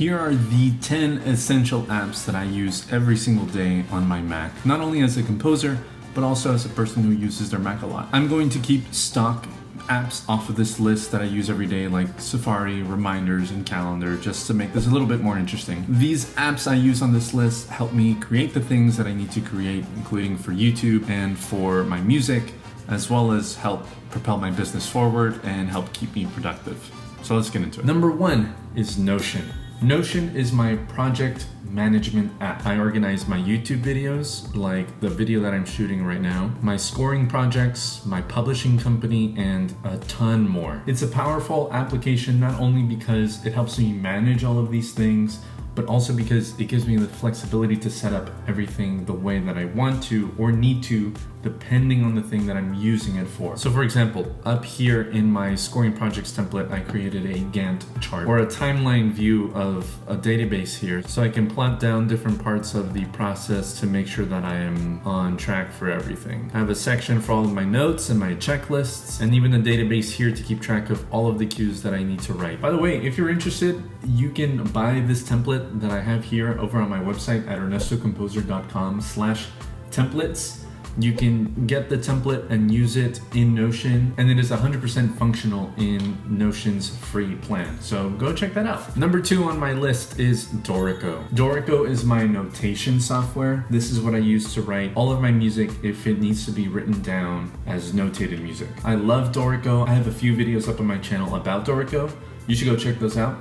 Here are the 10 essential apps that I use every single day on my Mac, not only as a composer, but also as a person who uses their Mac a lot. I'm going to keep stock apps off of this list that I use every day, like Safari, Reminders, and Calendar, just to make this a little bit more interesting. These apps I use on this list help me create the things that I need to create, including for YouTube and for my music, as well as help propel my business forward and help keep me productive. So let's get into it. Number 1 is Notion. Notion is my project management app. I organize my YouTube videos, like the video that I'm shooting right now, my scoring projects, my publishing company, and a ton more. It's a powerful application not only because it helps me manage all of these things, but also because it gives me the flexibility to set up everything the way that I want to or need to, depending on the thing that I'm using it for. So for example, up here in my scoring projects template, I created a Gantt chart or a timeline view of a database here, so I can plot down different parts of the process to make sure that I am on track for everything. I have a section for all of my notes and my checklists, and even a database here to keep track of all of the cues that I need to write. By the way, if you're interested, you can buy this template that I have here over on my website at ernestocomposer.com/templates. You can get the template and use it in Notion, and it is 100% functional in Notion's free plan. So go check that out. Number 2 on my list is Dorico. Dorico is my notation software. This is what I use to write all of my music if it needs to be written down as notated music. I love Dorico. I have a few videos up on my channel about Dorico. You should go check those out.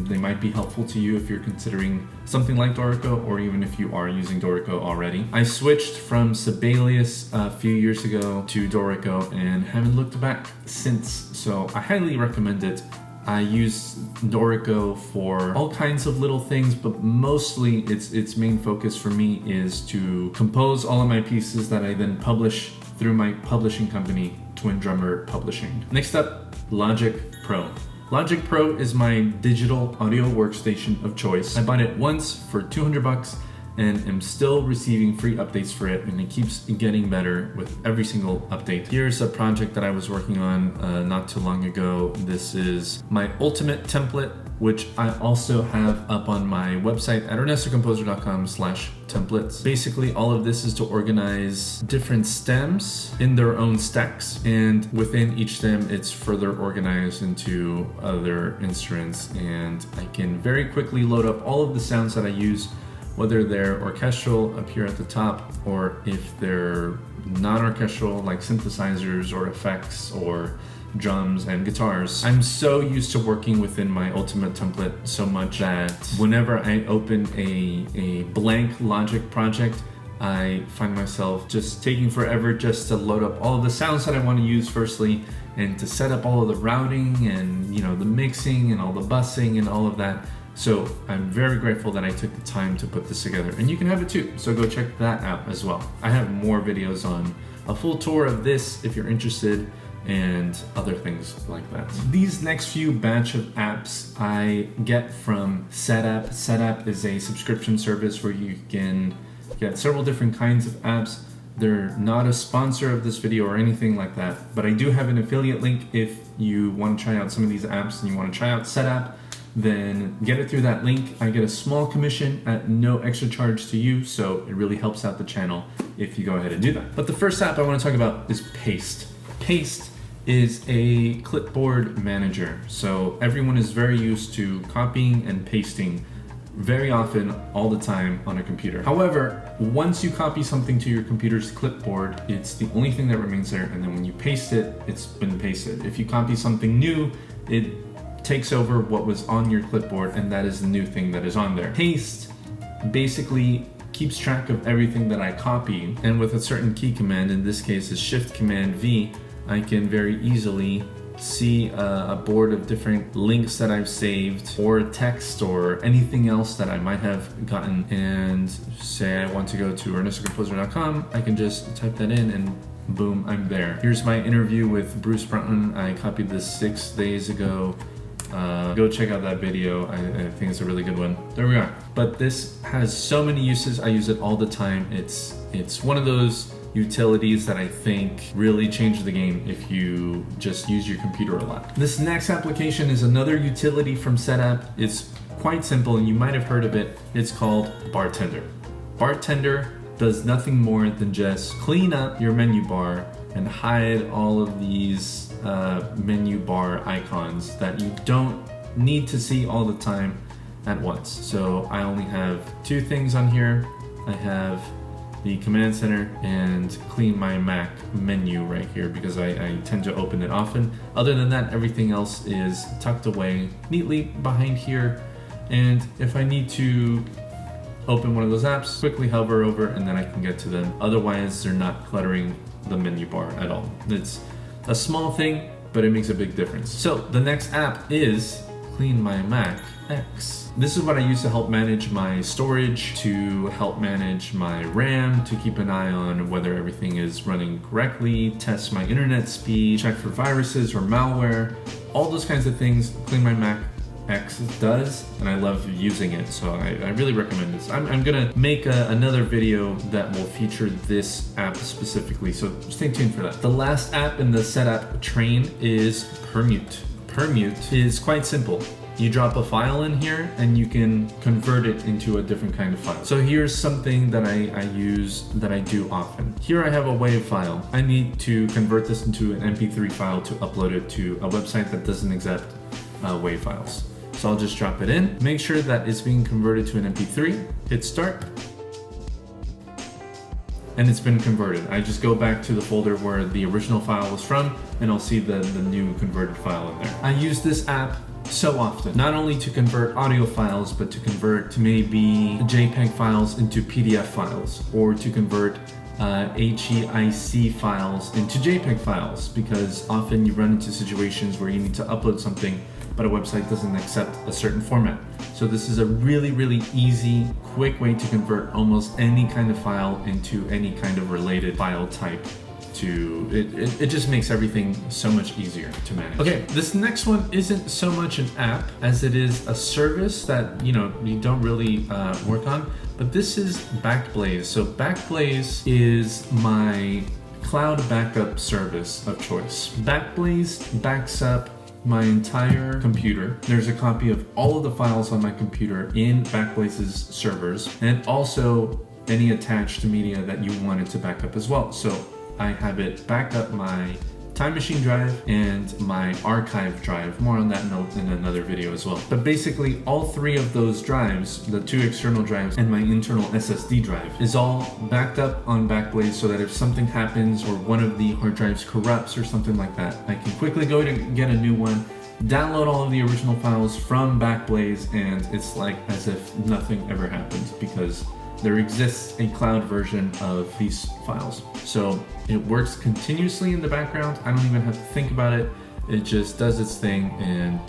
They might be helpful to you if you're considering something like Dorico, or even if you are using Dorico already. I switched from Sibelius a few years ago to Dorico and haven't looked back since, so I highly recommend it. I use Dorico for all kinds of little things, but mostly its main focus for me is to compose all of my pieces that I then publish through my publishing company, Twin Drummer Publishing. Next up, Logic Pro. Logic Pro is my digital audio workstation of choice. I bought it once for $200 and am still receiving free updates for it, and it keeps getting better with every single update. Here's a project that I was working on not too long ago. This is my ultimate template, which I also have up on my website at ernestocomposer.com/templates. Basically, all of this is to organize different stems in their own stacks, and within each stem, it's further organized into other instruments, and I can very quickly load up all of the sounds that I use, whether they're orchestral up here at the top, or if they're non-orchestral like synthesizers or effects or drums and guitars. I'm so used to working within my ultimate template so much that whenever I open a blank Logic project, I find myself just taking forever just to load up all of the sounds that I want to use firstly, and to set up all of the routing and the mixing and all the bussing and all of that. So I'm very grateful that I took the time to put this together, and you can have it too, so go check that out as well. I have more videos on a full tour of this if you're interested, and other things like that. These next few batch of apps I get from Setapp. Setapp is a subscription service where you can get several different kinds of apps. They're not a sponsor of this video or anything like that, but I do have an affiliate link. If you want to try out some of these apps and you want to try out Setapp, then get it through that link. I get a small commission at no extra charge to you, so it really helps out the channel if you go ahead and do that. But the first app I want to talk about is Paste. Paste is a clipboard manager. So everyone is very used to copying and pasting very often, all the time on a computer. However, once you copy something to your computer's clipboard, it's the only thing that remains there, and then when you paste it, it's been pasted. If you copy something new, it takes over what was on your clipboard, and that is the new thing that is on there. Paste basically keeps track of everything that I copy, and with a certain key command, in this case is Shift Command V, I can very easily see a board of different links that I've saved, or text, or anything else that I might have gotten, and say I want to go to ernestocomposer.com, I can just type that in and boom, I'm there. Here's my interview with Bruce Broughton. I copied this 6 days ago. Go check out that video. I think it's a really good one. There we are. But this has so many uses. I use it all the time. It's one of those utilities that I think really change the game if you just use your computer a lot. This next application is another utility from Setapp. It's quite simple, and you might have heard of it. It's called Bartender. Bartender does nothing more than just clean up your menu bar and hide all of these menu bar icons that you don't need to see all the time at once. So I only have two things on here. I have the command center and clean my Mac menu right here because I tend to open it often. Other than that, everything else is tucked away neatly behind here. And if I need to open one of those apps, quickly hover over and then I can get to them. Otherwise, they're not cluttering the menu bar at all. It's a small thing, but it makes a big difference. So the next app is Clean My Mac X. This is what I use to help manage my storage, to help manage my RAM, to keep an eye on whether everything is running correctly, test my internet speed, check for viruses or malware, all those kinds of things. Clean My Mac X does, and I love using it, so I really recommend this. I'm gonna make another video that will feature this app specifically, so stay tuned for that. The last app in the setup train is Permute. Permute is quite simple. You drop a file in here and you can convert it into a different kind of file. So here's something that I use that I do often. Here I have a WAV file. I need to convert this into an MP3 file to upload it to a website that doesn't accept WAV files. So I'll just drop it in, make sure that it's being converted to an MP3, hit start, and it's been converted. I just go back to the folder where the original file was from, and I'll see the new converted file in there. I use this app so often, not only to convert audio files, but to convert maybe JPEG files into PDF files, or to convert HEIC files into JPEG files, because often you run into situations where you need to upload something but a website doesn't accept a certain format. So this is a really, really easy, quick way to convert almost any kind of file into any kind of related file type. It just makes everything so much easier to manage. Okay, this next one isn't so much an app as it is a service that you don't really work on, but this is BackBlaze. So BackBlaze is my cloud backup service of choice. BackBlaze backs up my entire computer. There's a copy of all of the files on my computer in BackBlaze's servers, and also any attached media that you wanted to back up as well. So I have it back up my Time Machine drive and my archive drive. More on that note in another video as well. But basically all three of those drives, the two external drives and my internal SSD drive, is all backed up on BackBlaze so that if something happens or one of the hard drives corrupts or something like that, I can quickly go to get a new one, download all of the original files from BackBlaze, and it's like as if nothing ever happened because there exists a cloud version of these files. So it works continuously in the background. I don't even have to think about it. It just does its thing and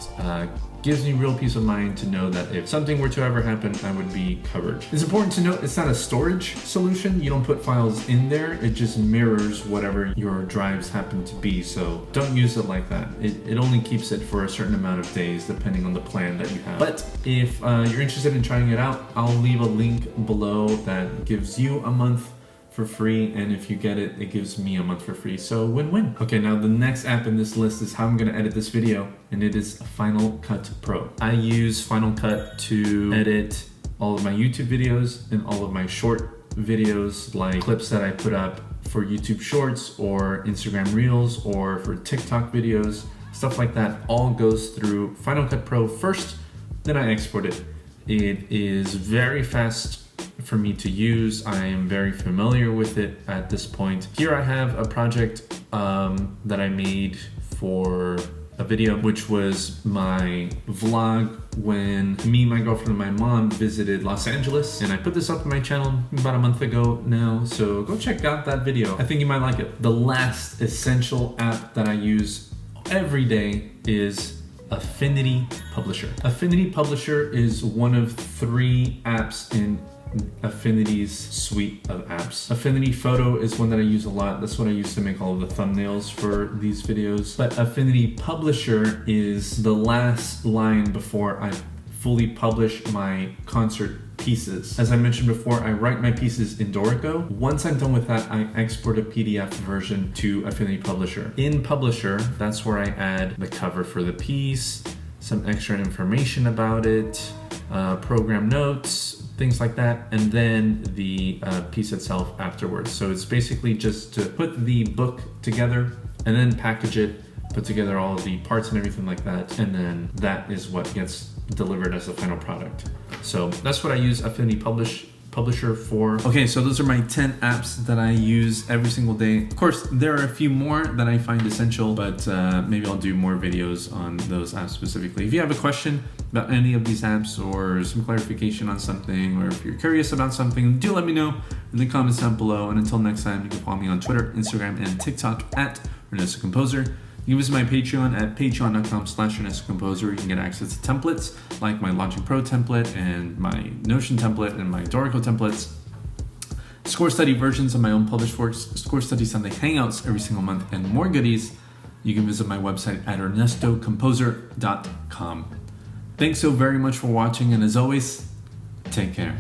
gives me real peace of mind to know that if something were to ever happen, I would be covered. It's important to note it's not a storage solution. You don't put files in there. It just mirrors whatever your drives happen to be. So don't use it like that. It only keeps it for a certain amount of days depending on the plan that you have. But if you're interested in trying it out, I'll leave a link below that gives you a month for free, and if you get it, it gives me a month for free, so win-win. Okay, now the next app in this list is how I'm gonna edit this video, and it is Final Cut Pro. I use Final Cut to edit all of my YouTube videos and all of my short videos, like clips that I put up for YouTube Shorts or Instagram Reels or for TikTok videos, stuff like that all goes through Final Cut Pro first, then I export it. It is very fast for me to use. I am very familiar with it at this point. Here I have a project that I made for a video, which was my vlog when me, my girlfriend, and my mom visited Los Angeles. And I put this up on my channel about a month ago now, so go check out that video. I think you might like it. The last essential app that I use every day is Affinity Publisher. Affinity Publisher is one of 3 apps in Affinity's suite of apps. Affinity Photo is one that I use a lot. That's what I use to make all of the thumbnails for these videos. But Affinity Publisher is the last line before I fully publish my concert pieces. As I mentioned before, I write my pieces in Dorico. Once I'm done with that, I export a PDF version to Affinity Publisher. In Publisher, that's where I add the cover for the piece, some extra information about it, program notes, things like that, and then the piece itself afterwards. So it's basically just to put the book together and then package it, put together all of the parts and everything like that, and then that is what gets delivered as the final product. So that's what I use Affinity Publisher for. Okay, so those are my 10 apps that I use every single day. Of course, there are a few more that I find essential, but maybe I'll do more videos on those apps specifically. If you have a question about any of these apps or some clarification on something, or if you're curious about something, do let me know in the comments down below. And until next time, you can follow me on Twitter, Instagram, and TikTok at Ernesto Composer. You can visit my Patreon at patreon.com/ErnestoComposer. You can get access to templates like my Logic Pro template and my Notion template and my Dorico templates. Score study versions of my own published works, Score Study Sunday hangouts every single month, and more goodies. You can visit my website at ernestocomposer.com. Thanks so very much for watching, and as always, take care.